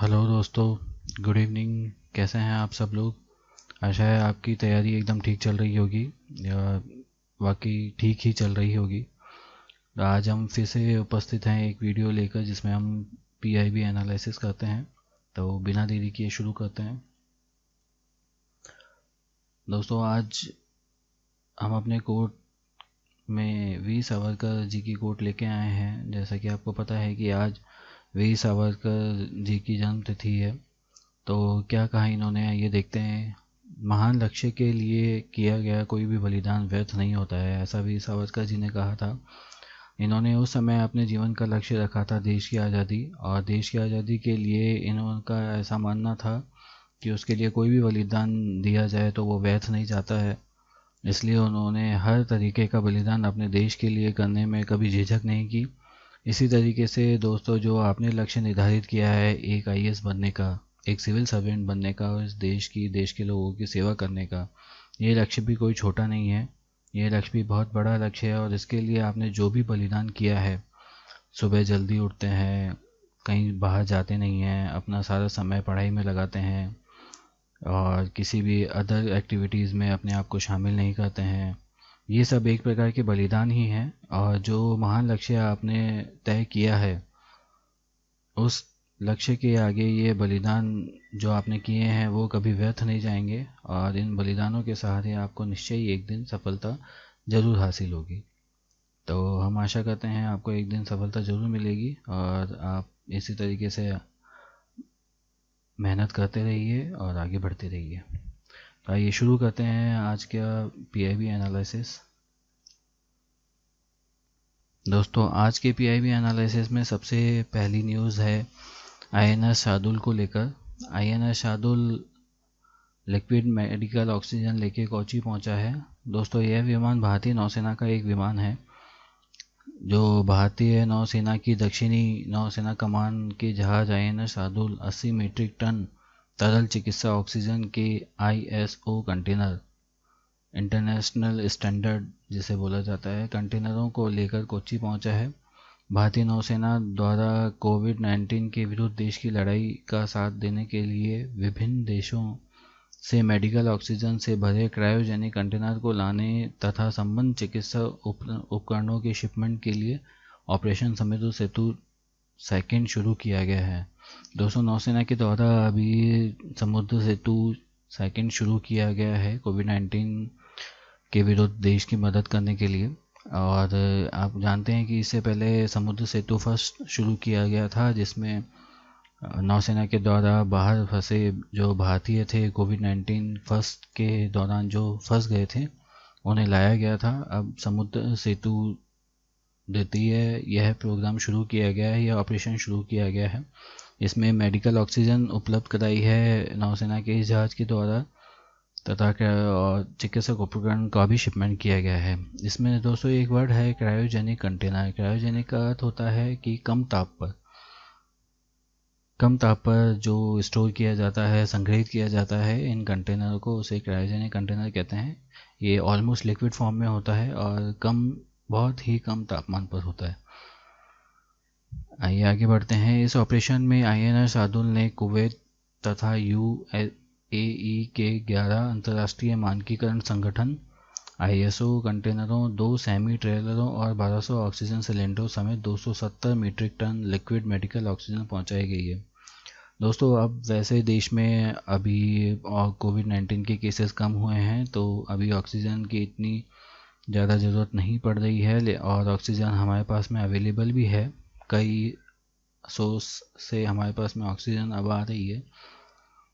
Hello दोस्तों, good evening. कैसे हैं आप सब लोग? आशा है आपकी तैयारी एकदम ठीक चल रही होगी या वाकई ठीक ही चल रही होगी। आज हम फिर से उपस्थित हैं एक वीडियो लेकर जिसमें हम पीआईबी एनालिसिस करते हैं। तो बिना देरी किए शुरू करते हैं। दोस्तों, आज हम अपने कोर्ट में वीर सावरकर जी की कोट लेके आए हैं। जैसा कि आपको पता है कि आज वीर सावरकर जी की जन्म तिथि है। तो क्या कहा इन्होंने, ये देखते हैं। महान लक्ष्य के लिए किया गया कोई भी बलिदान व्यर्थ नहीं होता है, ऐसा वीर सावरकर जी ने कहा था। इन्होंने उस समय अपने जीवन का लक्ष्य रखा था देश की आज़ादी, और देश की आज़ादी के लिए इनका ऐसा मानना था कि उसके लिए कोई भी बलिदान दिया जाए तो वो व्यर्थ नहीं जाता है। इसलिए उन्होंने हर तरीके का बलिदान अपने देश के लिए करने में कभी झिझक नहीं की। इसी तरीके से दोस्तों, जो आपने लक्ष्य निर्धारित किया है एक आईएएस बनने का, एक सिविल सर्वेंट बनने का और इस देश के लोगों की सेवा करने का, ये लक्ष्य भी कोई छोटा नहीं है। ये लक्ष्य भी बहुत बड़ा लक्ष्य है। और इसके लिए आपने जो भी बलिदान किया है, सुबह जल्दी उठते हैं, कहीं बाहर जाते नहीं हैं, अपना सारा समय पढ़ाई में लगाते हैं और किसी भी अदर एक्टिविटीज़ में अपने आप को शामिल नहीं करते हैं, ये सब एक प्रकार के बलिदान ही हैं। और जो महान लक्ष्य आपने तय किया है, उस लक्ष्य के आगे ये बलिदान जो आपने किए हैं वो कभी व्यर्थ नहीं जाएंगे। और इन बलिदानों के सहारे आपको निश्चय ही एक दिन सफलता ज़रूर हासिल होगी। तो हम आशा करते हैं आपको एक दिन सफलता ज़रूर मिलेगी और आप इसी तरीके से मेहनत करते रहिए और आगे बढ़ते रहिए। तो आइए शुरू करते हैं आज का पीआईबी एनालिसिस। दोस्तों, आज के पीआईबी एनालिसिस में सबसे पहली न्यूज़ है आईएनएस शार्दुल को लेकर। INS Shardul liquid medical oxygen लेके कोची पहुंचा है। दोस्तों, यह विमान भारतीय नौसेना का एक विमान है जो भारतीय नौसेना की दक्षिणी नौसेना कमान के जहाज आईएनएस शार्दुल 80 मीट्रिक टन तरल चिकित्सा ऑक्सीजन के आईएसओ कंटेनर, इंटरनेशनल स्टैंडर्ड जिसे बोला जाता है, कंटेनरों को लेकर कोच्चि पहुंचा है। भारतीय नौसेना द्वारा कोविड-19 के विरुद्ध देश की लड़ाई का साथ देने के लिए विभिन्न देशों से मेडिकल ऑक्सीजन से भरे क्रायोजेनिक कंटेनर को लाने तथा संबंध चिकित्सा उपकरणों की शिपमेंट के लिए ऑपरेशन समुद्र सेतु सेकंड शुरू किया गया है। दोस्तों, नौसेना के द्वारा अभी समुद्र सेतु सेकंड शुरू किया गया है कोविड-19 के विरुद्ध देश की मदद करने के लिए। और आप जानते हैं कि इससे पहले समुद्र सेतु फर्स्ट शुरू किया गया था, जिसमें नौसेना के द्वारा बाहर फंसे जो भारतीय थे कोविड-19 फर्स्ट के दौरान जो फंस गए थे, उन्हें लाया गया था। अब समुद्र सेतु द्वितीय यह प्रोग्राम शुरू किया गया है, यह ऑपरेशन शुरू किया गया है। इसमें मेडिकल ऑक्सीजन उपलब्ध कराई है नौसेना के इस जहाज के द्वारा तथा चिकित्सक उपकरण का भी शिपमेंट किया गया है। इसमें दोस्तों एक वर्ड है क्रायोजेनिक कंटेनर। क्रायोजेनिक का अर्थ होता है कि कम ताप पर जो स्टोर किया जाता है, संग्रहित किया जाता है इन कंटेनर को, उसे क्रायोजेनिक कंटेनर कहते हैं। ये ऑलमोस्ट लिक्विड फॉर्म में होता है और बहुत ही कम तापमान पर होता है। आइए आगे बढ़ते हैं। इस ऑपरेशन में आईएनएस शार्दुल ने कुवैत तथा यूएई के 11 अंतर्राष्ट्रीय मानकीकरण संगठन आईएसओ कंटेनरों, 2 सेमी ट्रेलरों और 1200 ऑक्सीजन सिलेंडरों समेत 270 metric ton liquid medical oxygen पहुंचाई गई है। दोस्तों, अब वैसे देश में अभी कोविड-19 के केसेस कम हुए हैं, तो अभी ऑक्सीजन की इतनी ज़्यादा ज़रूरत नहीं पड़ रही है और ऑक्सीजन हमारे पास में अवेलेबल भी है। कई सोर्स से हमारे पास में ऑक्सीजन अब आ रही है,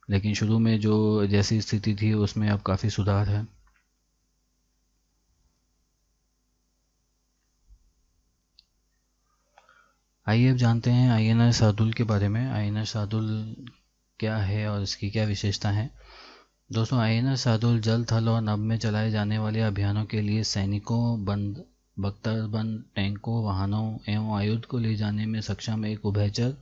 लेकिन शुरू में जो जैसी स्थिति थी उसमें अब काफ़ी सुधार है। आइए अब जानते हैं आईएनएस शार्दुल के बारे में। आईएनएस शार्दुल क्या है और इसकी क्या विशेषता है। दोस्तों, आईएनएस शार्दुल जल, थल और नभ में चलाए जाने वाले अभियानों के लिए सैनिकों, बख्तरबंद टैंकों, वाहनों एवं आयुध को ले जाने में सक्षम एक उभयचर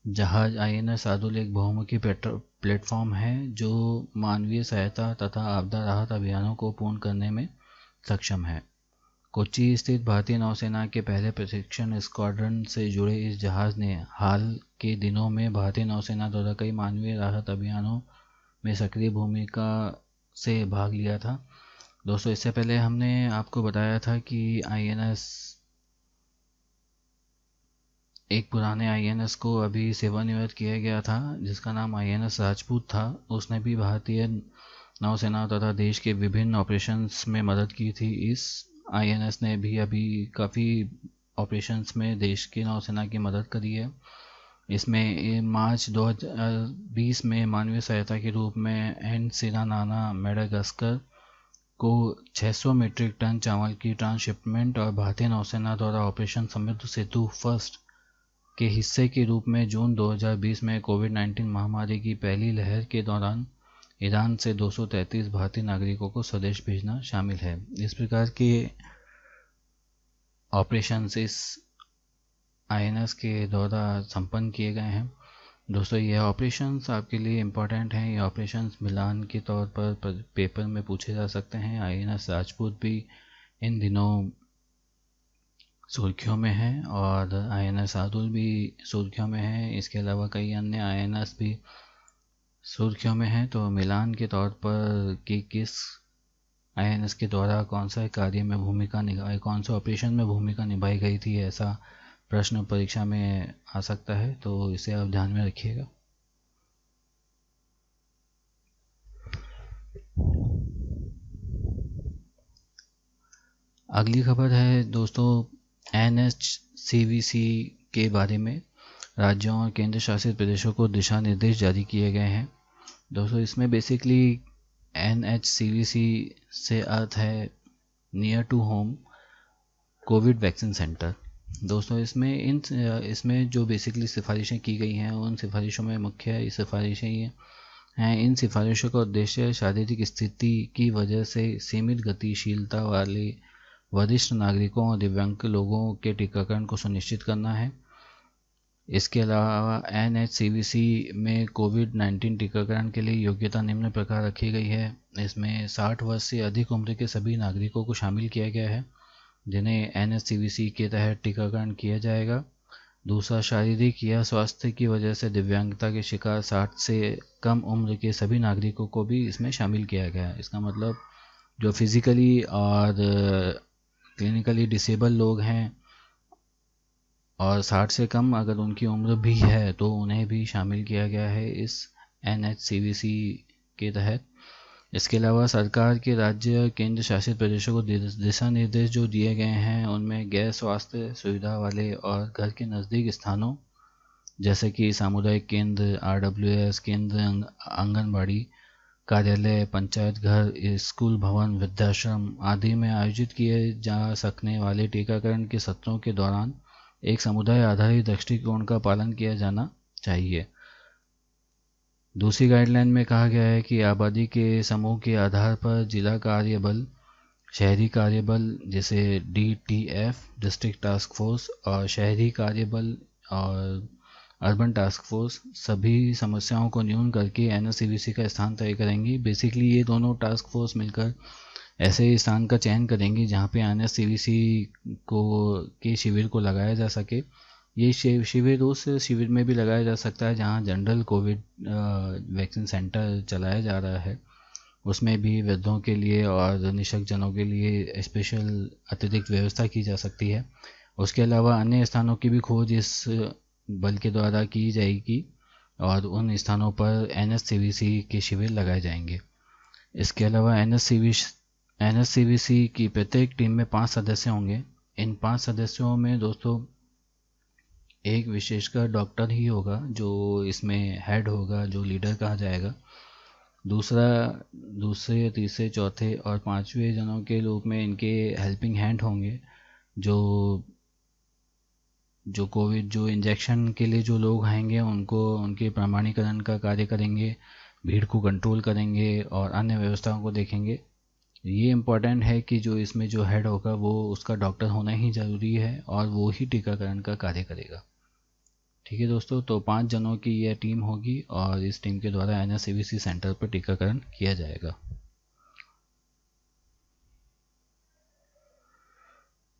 जहाज। आईएनएस शार्दुल एक बहुमुखी प्लेटफॉर्म है जो मानवीय सहायता तथा आपदा राहत अभियानों को पूर्ण करने में सक्षम है। कोच्चि स्थित भारतीय नौसेना के पहले प्रशिक्षण स्क्वाड्रन से जुड़े इस जहाज़ ने हाल के दिनों में भारतीय नौसेना द्वारा कई मानवीय राहत अभियानों में सक्रिय भूमिका से भाग लिया था। दोस्तों, इससे पहले हमने आपको बताया था कि एक पुराने आईएनएस को अभी सेवानिवृत्त किया गया था, जिसका नाम आईएनएस राजपूत था। उसने भी भारतीय नौसेना तथा देश के विभिन्न ऑपरेशंस में मदद की थी। इस आईएनएस ने भी अभी काफ़ी ऑपरेशंस में देश की नौसेना की मदद करी है। इसमें मार्च 2020 में मानवीय सहायता के रूप में एंड मेडागास्कर को 600 मीट्रिक टन चावल की ट्रांसशिपमेंट और भारतीय नौसेना द्वारा ऑपरेशन समृद्ध सेतु फर्स्ट के हिस्से के रूप में जून 2020 में कोविड-19 महामारी की पहली लहर के दौरान ईरान से 233 भारतीय नागरिकों को स्वदेश भेजना शामिल है। इस प्रकार के ऑपरेशंस इस आईएनएस के द्वारा संपन्न किए गए हैं। दोस्तों, ये ऑपरेशंस आपके लिए इम्पोर्टेंट हैं। ये ऑपरेशंस मिलान के तौर पर पेपर में पूछे जा सकते हैं। आईएनएस राजपूत भी इन दिनों सुर्खियों में है और आईएनएस शार्दुल भी सुर्खियों में है। इसके अलावा कई अन्य आईएनएस भी सुर्खियों में है। तो मिलान के तौर पर कि किस आईएनएस के द्वारा कौन सा कार्य में भूमिका निभाई, कौन सा ऑपरेशन में भूमिका निभाई गई थी, ऐसा प्रश्न परीक्षा में आ सकता है, तो इसे आप ध्यान में रखिएगा। अगली खबर है दोस्तों एनएचसीवीसी के बारे में। राज्यों और केंद्र शासित प्रदेशों को दिशा निर्देश जारी किए गए हैं। दोस्तों, इसमें बेसिकली एनएचसीवीसी से अर्थ है near to home COVID vaccine centre. दोस्तों, इसमें जो बेसिकली सिफारिशें की गई हैं, उन सिफारिशों में मुख्य सिफारिशें ये हैं। इन सिफारिशों का उद्देश्य शारीरिक स्थिति की वजह से सीमित गतिशीलता वाले वरिष्ठ नागरिकों और दिव्यांग लोगों के टीकाकरण को सुनिश्चित करना है। इसके अलावा एनएचसीवीसी में कोविड-19 टीकाकरण के लिए योग्यता निम्न प्रकार रखी गई है। इसमें 60 वर्ष से अधिक उम्र के सभी नागरिकों को शामिल किया गया है, जिन्हें एनएचसीवीसी के तहत टीकाकरण किया जाएगा। दूसरा, शारीरिक या स्वास्थ्य की वजह से दिव्यांगता के शिकार 60 से कम उम्र के सभी नागरिकों को भी इसमें शामिल किया गया है। इसका मतलब जो फिजिकली और क्लिनिकली डिसेबल लोग हैं और 60 से कम अगर उनकी उम्र भी है तो उन्हें भी शामिल किया गया है इस एनएचसीवीसी के तहत। इसके अलावा सरकार के राज्य केंद्र शासित प्रदेशों को दिशा निर्देश जो दिए गए हैं, उनमें गैर स्वास्थ्य सुविधा वाले और घर के नज़दीक स्थानों जैसे कि सामुदायिक केंद्र, आरडब्ल्यूएस केंद्र, आंगनबाड़ी कार्यालय, पंचायत घर, स्कूल भवन, वृद्धाश्रम आदि में आयोजित किए जा सकने वाले टीकाकरण के सत्रों के दौरान एक समुदाय आधारित दृष्टिकोण का पालन किया जाना चाहिए। दूसरी गाइडलाइन में कहा गया है कि आबादी के समूह के आधार पर जिला कार्यबल, शहरी कार्यबल जैसे डीटीएफ डिस्ट्रिक्ट टास्क फोर्स और शहरी कार्यबल और अर्बन टास्क फोर्स सभी समस्याओं को न्यून करके एनएचसीवीसी का स्थान तय करेंगी। बेसिकली ये दोनों टास्क फोर्स मिलकर ऐसे स्थान का चयन करेंगी जहाँ पे एनएचसीवीसी के शिविर को लगाया जा सके। ये शिविर उस शिविर में भी लगाया जा सकता है जहाँ जनरल कोविड वैक्सीन सेंटर चलाया जा रहा है, उसमें भी वृद्धों के लिए और निशक्त जनों के लिए स्पेशल अतिरिक्त व्यवस्था की जा सकती है। उसके अलावा अन्य स्थानों की भी खोज इस बल के द्वारा की जाएगी और उन स्थानों पर एनएचसीवीसी के शिविर लगाए जाएंगे। इसके अलावा एनएचसीवीसी की प्रत्येक टीम में 5 सदस्य होंगे। इन 5 सदस्यों में दोस्तों एक विशेषकर डॉक्टर ही होगा जो इसमें हेड होगा, जो लीडर कहा जाएगा। दूसरे, तीसरे, चौथे और 5वें जनों के रूप में इनके हेल्पिंग हैंड होंगे जो कोविड जो इंजेक्शन के लिए जो लोग आएंगे उनको उनके प्रमाणीकरण का कार्य करेंगे, भीड़ को कंट्रोल करेंगे और अन्य व्यवस्थाओं को देखेंगे। ये इम्पोर्टेंट है कि जो इसमें जो हेड होगा वो उसका डॉक्टर होना ही ज़रूरी है और वो ही टीकाकरण का कार्य करेगा। ठीक है दोस्तों, तो 5 जनों की यह टीम होगी और इस टीम के द्वारा एनएचसीवीसी सेंटर पर टीकाकरण किया जाएगा।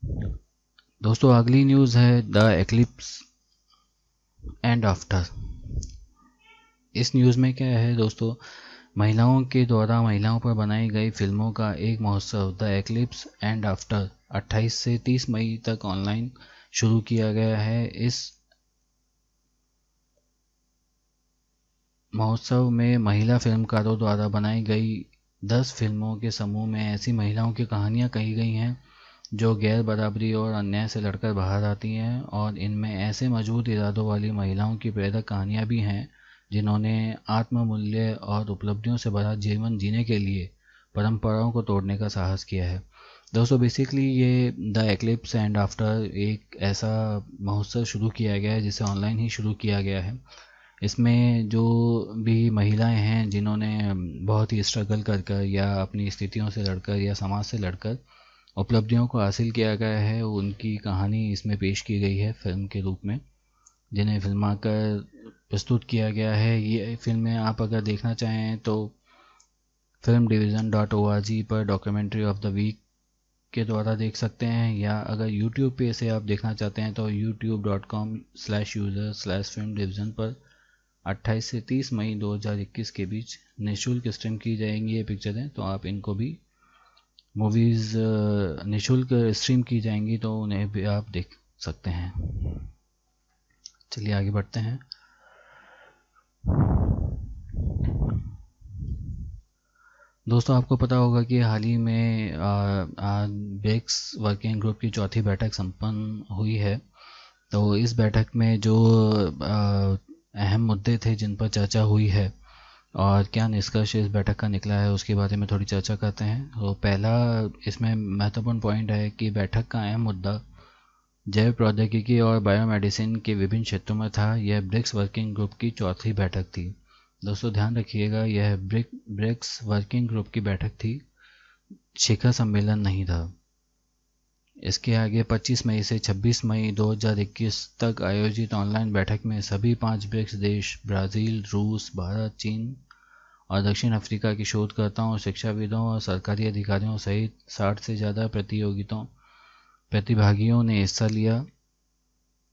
दोस्तों अगली न्यूज़ है द एक्लिप्स एंड आफ्टर। इस न्यूज़ में क्या है दोस्तों, महिलाओं के द्वारा महिलाओं पर बनाई गई फिल्मों का एक महोत्सव द एक्लिप्स एंड आफ्टर 28 से 30 मई तक ऑनलाइन शुरू किया गया है। इस महोत्सव में महिला फिल्मकारों द्वारा बनाई गई 10 फिल्मों के समूह में ऐसी महिलाओं की कहानियां कही गई हैं जो गैर बराबरी और अन्याय से लड़कर बाहर आती हैं, और इनमें ऐसे मजबूत इरादों वाली महिलाओं की प्रेरक कहानियां भी हैं जिन्होंने आत्ममूल्य और उपलब्धियों से भरा जीवन जीने के लिए परंपराओं को तोड़ने का साहस किया है। दोस्तों बेसिकली ये द एक्लिप्स एंड आफ्टर एक ऐसा महोत्सव शुरू किया गया है जिसे ऑनलाइन ही शुरू किया गया है। इसमें जो भी महिलाएं हैं जिन्होंने बहुत ही स्ट्रगल कर कर या अपनी स्थितियों से लड़कर या समाज से लड़कर उपलब्धियों को हासिल किया गया है, उनकी कहानी इसमें पेश की गई है फिल्म के रूप में, जिन्हें फिल्माकर प्रस्तुत किया गया है। ये फिल्में आप अगर देखना चाहें तो filmdivision.org पर डॉक्यूमेंट्री ऑफ द वीक के द्वारा देख सकते हैं, या अगर यूट्यूब पे से आप देखना चाहते हैं तो youtube.com/user/filmdivision पर 28 से 30 मई 2021 के बीच निःशुल्क स्ट्रीम की जाएंगी ये पिक्चरें। तो आप इनको भी मूवीज़ निःशुल्क स्ट्रीम की जाएंगी तो उन्हें भी आप देख सकते हैं। चलिए आगे बढ़ते हैं। दोस्तों आपको पता होगा कि हाल ही में ब्रिक्स वर्किंग ग्रुप की चौथी बैठक संपन्न हुई है। तो इस बैठक में जो अहम मुद्दे थे जिन पर चर्चा हुई है और क्या निष्कर्ष इस बैठक का निकला है उसके बारे में थोड़ी चर्चा करते हैं। तो पहला इसमें महत्वपूर्ण पॉइंट है कि बैठक का अहम मुद्दा जैव प्रौद्योगिकी और बायोमेडिसिन के विभिन्न क्षेत्रों में था। यह ब्रिक्स वर्किंग ग्रुप की चौथी बैठक थी। दोस्तों ध्यान रखिएगा, यह ब्रिक्स वर्किंग ग्रुप की बैठक थी, शिखर सम्मेलन नहीं था। इसके आगे 25 मई से 26 मई 2021 तक आयोजित ऑनलाइन बैठक में सभी 5 ब्रिक्स देश ब्राज़ील, रूस, भारत, चीन और दक्षिण अफ्रीका के शोधकर्ताओं, शिक्षाविदों और सरकारी अधिकारियों सहित 60 से ज़्यादा प्रतिभागियों ने हिस्सा लिया।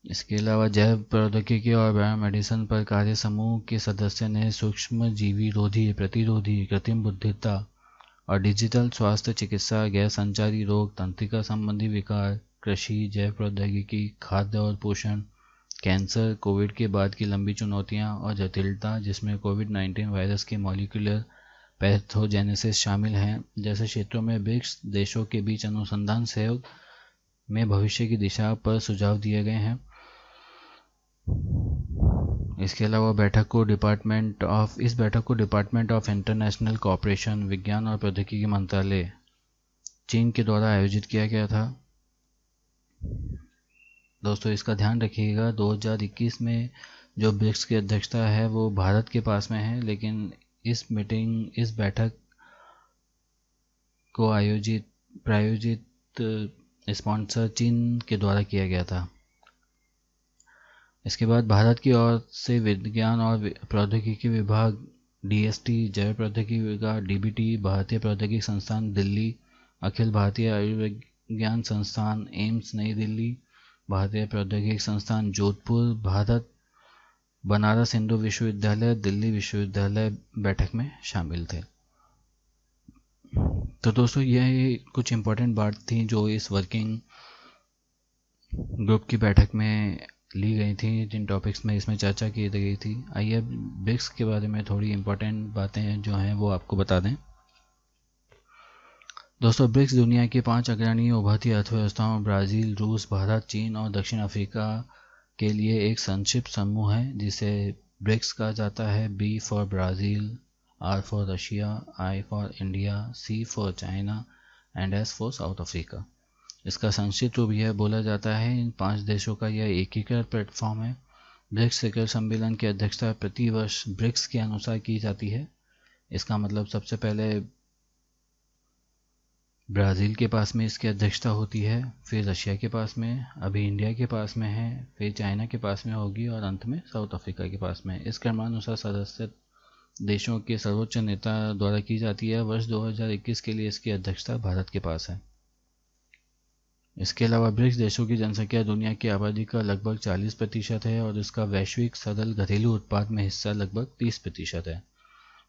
इसके अलावा जैव प्रौद्योगिकी और बायोमेडिसिन पर कार्य समूह के सदस्य ने सूक्ष्म जीवी रोधी, प्रतिरोधी, कृत्रिम बुद्धिमत्ता और डिजिटल स्वास्थ्य चिकित्सा, गैर संचारी रोग, तंत्रिका संबंधी विकार, कृषि, जैव प्रौद्योगिकी, खाद्य और पोषण, कैंसर, कोविड के बाद की लंबी चुनौतियां और जटिलता जिसमें कोविड-19 वायरस के मॉलिक्यूलर पैथोजेनेसिस शामिल हैं, जैसे क्षेत्रों में ब्रिक्स देशों के बीच अनुसंधान सहयोग में भविष्य की दिशा पर सुझाव दिए गए हैं। इसके अलावा इस बैठक को डिपार्टमेंट ऑफ इंटरनेशनल कोऑपरेशन, विज्ञान और प्रौद्योगिकी मंत्रालय, चीन के द्वारा आयोजित किया गया था। दोस्तों इसका ध्यान रखिएगा, 2021 में जो ब्रिक्स की अध्यक्षता है वो भारत के पास में है, लेकिन इस बैठक को प्रायोजित स्पॉन्सर चीन के द्वारा किया गया था। इसके बाद भारत की ओर से विज्ञान और प्रौद्योगिकी विभाग DST, जैव प्रौद्योगिकी विभाग DBT, भारतीय प्रौद्योगिकी संस्थान दिल्ली, अखिल भारतीय आयुर्विज्ञान संस्थान एम्स नई दिल्ली, भारतीय प्रौद्योगिकी संस्थान जोधपुर, भारत, बनारस हिंदू विश्वविद्यालय, दिल्ली विश्वविद्यालय बैठक में शामिल थे। तो दोस्तों यह कुछ इम्पोर्टेंट बात थी जो इस वर्किंग ग्रुप की बैठक में ली गई थी, जिन टॉपिक्स में इसमें चर्चा की गई थी। आइए ब्रिक्स के बारे में थोड़ी इम्पोर्टेंट बातें जो हैं वो आपको बता दें। दोस्तों ब्रिक्स दुनिया की 5 अग्रणी उभरती अर्थव्यवस्थाओं ब्राज़ील, रूस, भारत, चीन और दक्षिण अफ्रीका के लिए एक संक्षिप्त समूह है जिसे ब्रिक्स कहा जाता है। B for Brazil, R for Russia, I for India, C for China and S for south Africa. इसका संक्षिप्त रूप यह बोला जाता है। इन 5 देशों का यह एकीकृत प्लेटफॉर्म है। ब्रिक्स शिखर सम्मेलन की अध्यक्षता प्रति वर्ष ब्रिक्स के अनुसार की जाती है। इसका मतलब सबसे पहले ब्राज़ील के पास में इसकी अध्यक्षता होती है, फिर रशिया के पास में, अभी इंडिया के पास में है, फिर चाइना के पास में होगी और अंत में साउथ अफ्रीका के पास में। इस क्रमानुसार सदस्य देशों के सर्वोच्च नेता द्वारा की जाती है। वर्ष 2021 के लिए इसकी अध्यक्षता भारत के पास है। इसके अलावा ब्रिक्स देशों की जनसंख्या दुनिया की आबादी का लगभग 40% है और इसका वैश्विक सरल घरेलू उत्पाद में हिस्सा लगभग 30% है।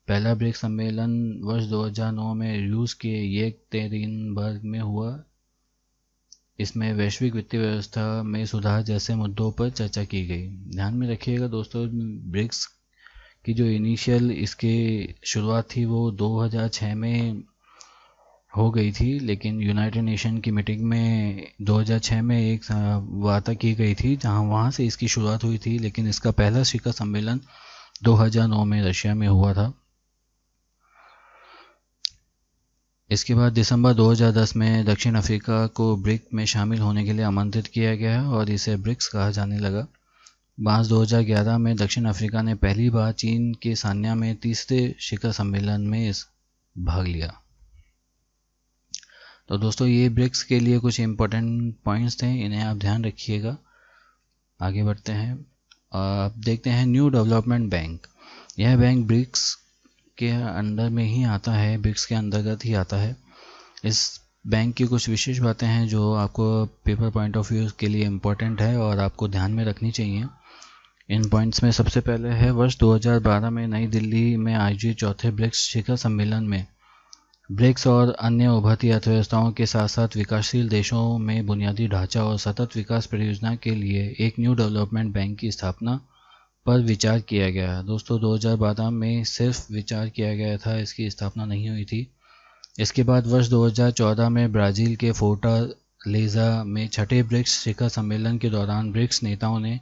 पहला ब्रिक्स सम्मेलन वर्ष 2009 में रूस के येकतेरिनबर्ग में हुआ। इसमें वैश्विक वित्तीय व्यवस्था में सुधार जैसे मुद्दों पर चर्चा की गई। ध्यान में रखिएगा दोस्तों, ब्रिक्स की जो इनिशियल इसकी शुरुआत थी वो 2006 में हो गई थी, लेकिन यूनाइटेड नेशन की मीटिंग में 2006 में एक वार्ता की गई थी वहाँ से इसकी शुरुआत हुई थी, लेकिन इसका पहला शिखर सम्मेलन 2009 में रशिया में हुआ था। इसके बाद दिसंबर 2010 में दक्षिण अफ्रीका को ब्रिक में शामिल होने के लिए आमंत्रित किया गया और इसे ब्रिक्स कहा जाने लगा। मार्च 2011 में दक्षिण अफ्रीका ने पहली बार चीन के सान्या में तीसरे शिखर सम्मेलन में भाग लिया। तो दोस्तों ये ब्रिक्स के लिए कुछ इम्पोर्टेंट पॉइंट्स थे, इन्हें आप ध्यान रखिएगा। आगे बढ़ते हैं। आप देखते हैं न्यू डेवलपमेंट बैंक। यह बैंक ब्रिक्स के अंदर में ही आता है, ब्रिक्स के अंतर्गत ही आता है। इस बैंक की कुछ विशेष बातें हैं जो आपको पेपर पॉइंट ऑफ व्यू के लिए इम्पोर्टेंट है और आपको ध्यान में रखनी चाहिए। इन पॉइंट्स में सबसे पहले है वर्ष 2012 में नई दिल्ली में आयोजित चौथे ब्रिक्स शिखर सम्मेलन में ब्रिक्स और अन्य उभरती अर्थव्यवस्थाओं के साथ साथ विकासशील देशों में बुनियादी ढांचा और सतत विकास परियोजना के लिए एक न्यू डेवलपमेंट बैंक की स्थापना पर विचार किया गया। दोस्तों 2012 में सिर्फ विचार किया गया था, इसकी स्थापना नहीं हुई थी। इसके बाद वर्ष 2014 में ब्राज़ील के फोर्टालेज़ा में छठे ब्रिक्स शिखर सम्मेलन के दौरान ब्रिक्स नेताओं ने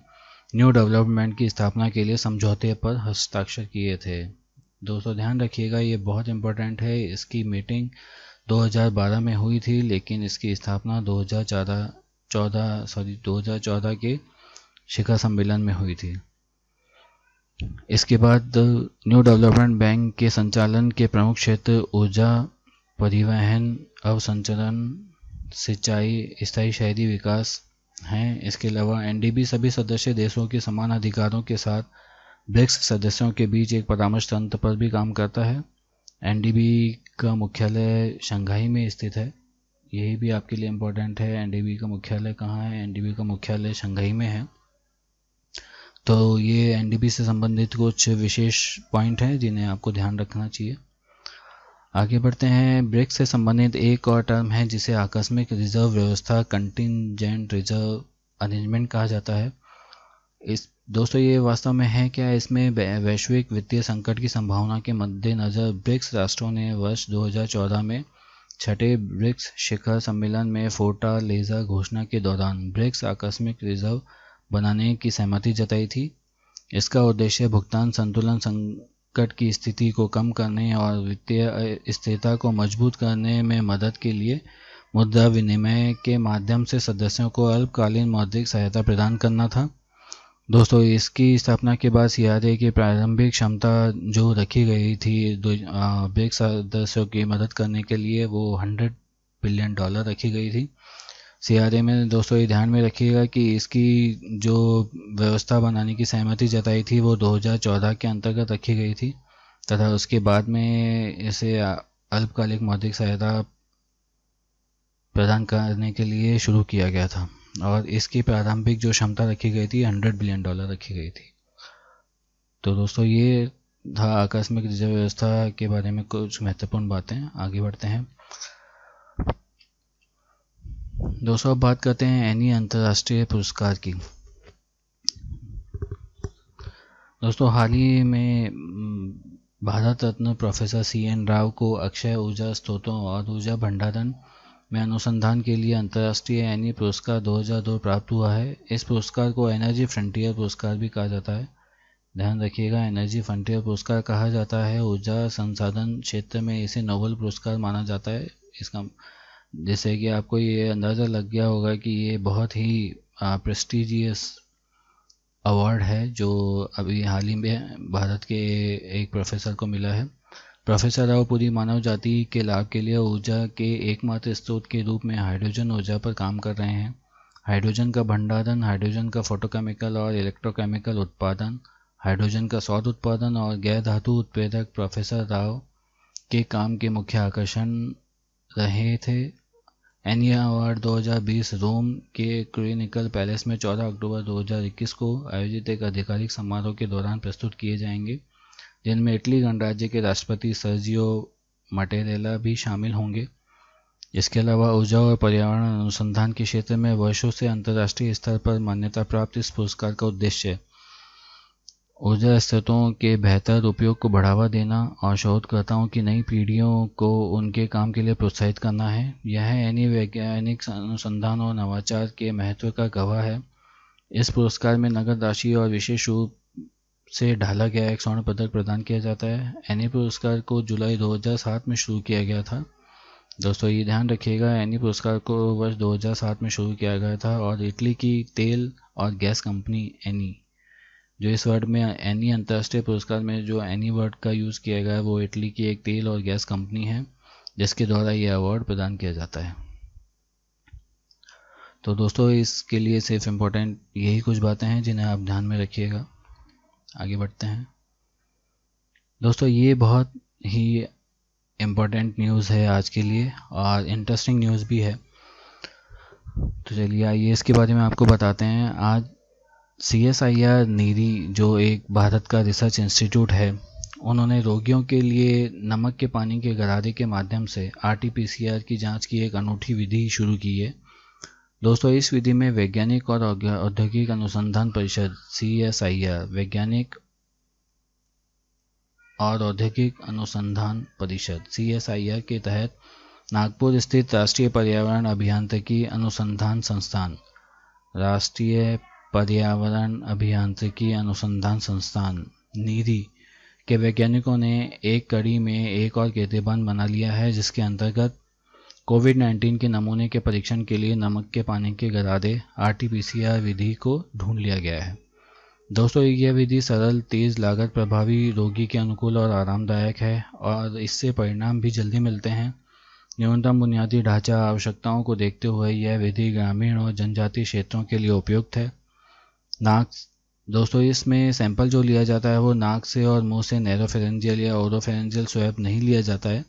न्यू डेवलपमेंट की स्थापना के लिए समझौते पर हस्ताक्षर किए थे। दोस्तों ध्यान रखिएगा, ये बहुत इंपॉर्टेंट है। इसकी मीटिंग 2012 में हुई थी, लेकिन इसकी स्थापना 2014 के शिखर सम्मेलन में हुई थी। इसके बाद न्यू डेवलपमेंट बैंक के संचालन के प्रमुख क्षेत्र ऊर्जा, परिवहन, अवसंरचना, सिंचाई, स्थायी शहरी विकास हैं। इसके अलावा एनडीबी सभी सदस्य देशों के समान अधिकारों के साथ ब्रिक्स सदस्यों के बीच एक परामर्श तंत्र पर भी काम करता है। एनडीबी का मुख्यालय शंघाई में स्थित है, यही भी आपके लिए इम्पोर्टेंट है। एनडीबी का मुख्यालय कहाँ है? एनडीबी का मुख्यालय शंघाई में है। तो ये एनडीबी से संबंधित कुछ विशेष पॉइंट हैं जिन्हें आपको ध्यान रखना चाहिए। आगे बढ़ते हैं। ब्रिक्स से संबंधित एक और टर्म है जिसे आकस्मिक रिजर्व व्यवस्था, कंटिंजेंट रिजर्व अरेंजमेंट कहा जाता है। इस दोस्तों ये वास्तव में है क्या? इसमें वैश्विक वित्तीय संकट की संभावना के मद्देनज़र ब्रिक्स राष्ट्रों ने वर्ष 2014 में छठे ब्रिक्स शिखर सम्मेलन में फोर्टालेज़ा घोषणा के दौरान ब्रिक्स आकस्मिक रिजर्व बनाने की सहमति जताई थी। इसका उद्देश्य भुगतान संतुलन संकट की स्थिति को कम करने और वित्तीय स्थिरता को मजबूत करने में मदद के लिए मुद्रा विनिमय के माध्यम से सदस्यों को अल्पकालीन मौद्रिक सहायता प्रदान करना था। दोस्तों इसकी स्थापना के बाद सीआरए की प्रारंभिक क्षमता जो रखी गई थी ब्रिक्स सदस्यों की मदद करने के लिए वो $100 बिलियन रखी गई थी सीआरए में। दोस्तों ये ध्यान में रखिएगा कि इसकी जो व्यवस्था बनाने की सहमति जताई थी वो 2014 के अंतर्गत रखी गई थी तथा उसके बाद में इसे अल्पकालिक मौद्रिक सहायता प्रदान करने के लिए शुरू किया गया था और इसकी प्रारंभिक जो क्षमता रखी गई थी $100 बिलियन रखी गई थी। तो दोस्तों ये था आकस्मिक रिजर्व व्यवस्था के बारे में कुछ महत्वपूर्ण बातें। आगे बढ़ते हैं दोस्तों, अब बात करते हैं एनी अंतर्राष्ट्रीय पुरस्कार की। दोस्तों हाल ही में भारत रत्न प्रोफेसर CN राव को अक्षय ऊर्जा स्रोतों और ऊर्जा भंडारण में अनुसंधान के लिए अंतर्राष्ट्रीय एनी पुरस्कार 2002 प्राप्त हुआ है। इस पुरस्कार को एनर्जी फ्रंटियर पुरस्कार भी कहा जाता है। ध्यान रखिएगा, एनर्जी फ्रंटियर पुरस्कार कहा जाता है। ऊर्जा संसाधन क्षेत्र में इसे नोबेल पुरस्कार माना जाता है। इसका जैसे कि आपको ये अंदाज़ा लग गया होगा कि ये बहुत ही प्रेस्टिजियस अवार्ड है जो अभी हाल ही में भारत के एक प्रोफेसर को मिला है। प्रोफेसर राव पूरी मानव जाति के लाभ के लिए ऊर्जा के एकमात्र स्रोत के रूप में हाइड्रोजन ऊर्जा पर काम कर रहे हैं। हाइड्रोजन का भंडारण, हाइड्रोजन का फोटोकेमिकल और इलेक्ट्रोकेमिकल उत्पादन, हाइड्रोजन का सौर उत्पादन और गैर धातु उत्प्रेरक प्रोफेसर राव के काम के मुख्य आकर्षण रहे थे। एनी अवार्ड 2020 रोम के क्रोनिकल पैलेस में 14 अक्टूबर 2021 को आयोजित एक आधिकारिक समारोह के दौरान प्रस्तुत किए जाएंगे, जिनमें इटली गणराज्य के राष्ट्रपति सर्जियो मटेरेला भी शामिल होंगे। इसके अलावा ऊर्जा और पर्यावरण अनुसंधान के क्षेत्र में वर्षों से अंतर्राष्ट्रीय स्तर पर मान्यता प्राप्त इस पुरस्कार का उद्देश्य ऊर्जा स्रोतों के बेहतर उपयोग को बढ़ावा देना और शोधकर्ताओं की नई पीढ़ियों को उनके काम के लिए प्रोत्साहित करना है। यह एनी वैज्ञानिक अनुसंधान और नवाचार के महत्व का गवाह है। इस पुरस्कार में नगद राशि और विशेष रूप से ढाला गया एक स्वर्ण पदक प्रदान किया जाता है। एनी पुरस्कार को जुलाई 2007 में शुरू किया गया था। दोस्तों ये ध्यान रखिएगा, एनी पुरस्कार को वर्ष 2007 में शुरू किया गया था और इटली की तेल और गैस कंपनी एनी, जो इस वर्ड में एनी अंतर्राष्ट्रीय पुरस्कार में जो एनी वर्ड का यूज़ किया गया है वो इटली की एक तेल और गैस कंपनी है जिसके द्वारा ये अवार्ड प्रदान किया जाता है। तो दोस्तों इसके लिए सिर्फ इम्पोर्टेंट यही कुछ बातें हैं जिन्हें आप ध्यान में रखिएगा। आगे बढ़ते हैं दोस्तों, ये बहुत ही इम्पोर्टेंट न्यूज़ है आज के लिए और इंटरेस्टिंग न्यूज़ भी है। तो चलिए आइए इसके बारे में आपको बताते हैं। आज CSIR नीरी, जो एक भारत का रिसर्च इंस्टीट्यूट है, उन्होंने रोगियों के लिए नमक के पानी के गरारे के माध्यम से RT-PCR की जांच की एक अनूठी विधि शुरू की है। दोस्तों इस विधि में वैज्ञानिक और औद्योगिक अनुसंधान परिषद CSIR, वैज्ञानिक और औद्योगिक अनुसंधान परिषद CSIR के तहत नागपुर स्थित राष्ट्रीय पर्यावरण अभियांत्रिकी अनुसंधान संस्थान, राष्ट्रीय पर्यावरण अभियांत्रिकी अनुसंधान संस्थान नीरी के वैज्ञानिकों ने एक कड़ी में एक और कीर्तिमान बना लिया है, जिसके अंतर्गत कोविड-19 के नमूने के परीक्षण के लिए नमक के पानी के गरारे RT-PCR विधि को ढूंढ लिया गया है। दोस्तों यह विधि सरल, तेज़, लागत प्रभावी, रोगी के अनुकूल और आरामदायक है और इससे परिणाम भी जल्दी मिलते हैं। न्यूनतम बुनियादी ढांचा आवश्यकताओं को देखते हुए यह विधि ग्रामीण और जनजातीय क्षेत्रों के लिए उपयुक्त है। नाक, दोस्तों इसमें सैंपल जो लिया जाता है वो नाक से और मुंह से नैरोफेरेंजियल या ओरोफेरेंजियल स्वैब नहीं लिया जाता है।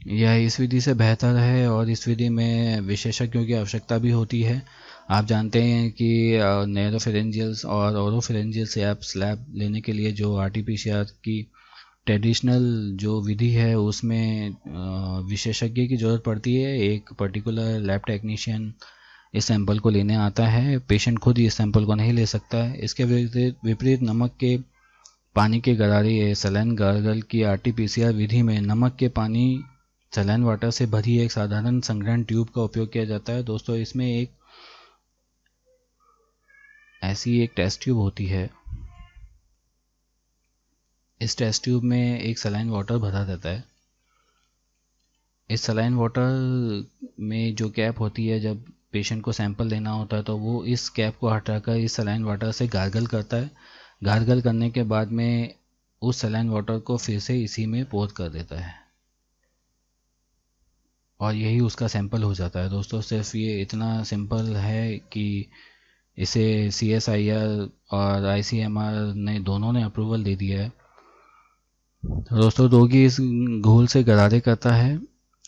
यह इस विधि से बेहतर है और इस विधि में विशेषज्ञों की आवश्यकता भी होती है। आप जानते हैं कि नैरोफेरेंजियल्स और ओरोफेरेंजियल से आप स्लैब लेने के लिए जो RT-PCR की ट्रेडिशनल जो विधि है उसमें विशेषज्ञ की ज़रूरत पड़ती है। एक पर्टिकुलर लैब टेक्नीशियन इस सैंपल को लेने आता है, पेशेंट खुद ही इस सैंपल को नहीं ले सकता है। इसके विपरीत नमक के पानी के गरारे सलाइन गार्गल की RT-PCR विधि में नमक के पानी सलाइन वाटर से भरी एक साधारण संग्रहण ट्यूब का उपयोग किया जाता है। दोस्तों इसमें एक ऐसी एक टेस्ट ट्यूब होती है। इस टेस्ट ट्यूब में एक सलाइन वाटर भरा रहता है। इस सलाइन वाटर में जो कैप होती है, जब पेशेंट को सैंपल लेना होता है तो वो इस कैप को हटाकर इस सलाइन वाटर से गार्गल करता है। गार्गल करने के बाद में उस सलाइन वाटर को फिर से इसी में पोर कर देता है और यही उसका सैंपल हो जाता है। दोस्तों सिर्फ ये इतना सिंपल है कि इसे CSIR और ICMR ने दोनों ने अप्रूवल दे दिया है। दोस्तों रोगी इस घोल से गरारे करता है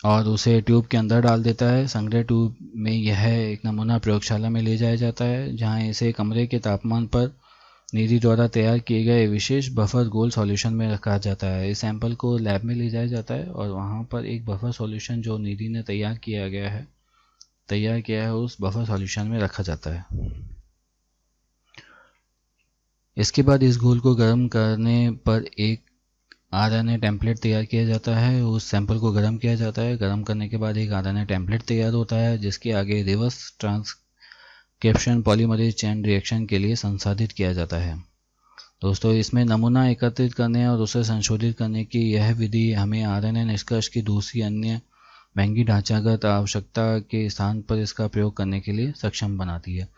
और उसे ट्यूब के अंदर डाल देता है। संग्रह ट्यूब में यह एक नमूना प्रयोगशाला में ले जाया जाता है, जहां इसे कमरे के तापमान पर नीरी द्वारा तैयार किए गए विशेष बफर गोल्ड सॉल्यूशन में रखा जाता है। इस सैंपल को लैब में ले जाया जाता है और वहां पर एक बफर सॉल्यूशन जो नीरी ने तैयार किया है उस बफर सॉल्यूशन में रखा जाता है। इसके बाद इस घोल को गर्म करने पर एक RNA टेम्पलेट तैयार किया जाता है। उस सैंपल को गर्म किया जाता है। गर्म करने के बाद एक RNA टेम्पलेट तैयार होता है, जिसके आगे reverse transcription polymerase chain reaction के लिए संसाधित किया जाता है। दोस्तों इसमें नमूना एकत्रित करने और उसे संशोधित करने की यह विधि हमें RNA निष्कर्ष की दूसरी अन्य महंगी ढांचागत आवश्यकता के स्थान पर इसका प्रयोग करने के लिए सक्षम बनाती है।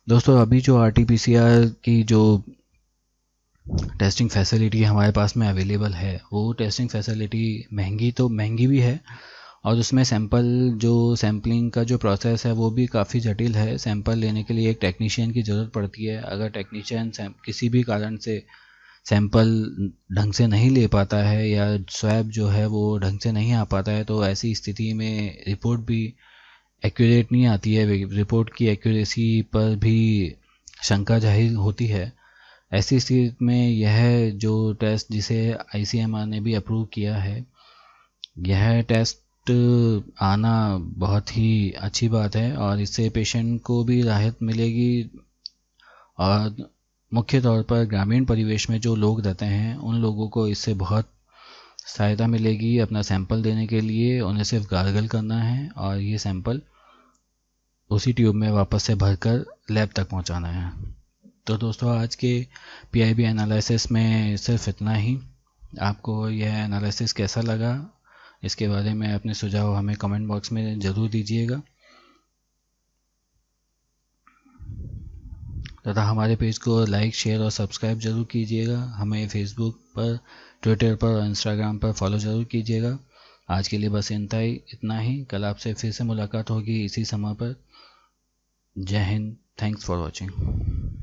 दोस्तों अभी जो RT-PCR की जो टेस्टिंग फैसिलिटी हमारे पास में अवेलेबल है, वो टेस्टिंग फैसिलिटी महंगी भी है और उसमें सैम्पलिंग का जो प्रोसेस है वो भी काफ़ी जटिल है। सैंपल लेने के लिए एक टेक्नीशियन की ज़रूरत पड़ती है। अगर टेक्नीशियन किसी भी कारण से सैंपल ढंग से नहीं ले पाता है या स्वैब जो है वो ढंग से नहीं आ पाता है, तो ऐसी स्थिति में रिपोर्ट भी एक्यूरेट नहीं आती है, रिपोर्ट की एक्यूरेसी पर भी शंका जाहिर होती है। ऐसी स्थिति में यह जो टेस्ट जिसे ICMR ने भी अप्रूव किया है, यह टेस्ट आना बहुत ही अच्छी बात है और इससे पेशेंट को भी राहत मिलेगी और मुख्य तौर पर ग्रामीण परिवेश में जो लोग रहते हैं उन लोगों को इससे बहुत सहायता मिलेगी। अपना सैंपल देने के लिए उन्हें सिर्फ गार्गल करना है और ये सैंपल उसी ट्यूब में वापस से भरकर लैब तक पहुंचाना है। तो दोस्तों, आज के PIB एनालिसिस में सिर्फ इतना ही। आपको यह एनालिसिस कैसा लगा, इसके बारे में अपने सुझाव हमें कमेंट बॉक्स में ज़रूर दीजिएगा तथा हमारे पेज को लाइक, शेयर और सब्सक्राइब जरूर कीजिएगा। हमें फेसबुक पर, ट्विटर पर और इंस्टाग्राम पर फॉलो ज़रूर कीजिएगा। आज के लिए बस इतना ही। कल आपसे फिर से मुलाकात होगी इसी समय पर। जय हिंद। Thanks for watching.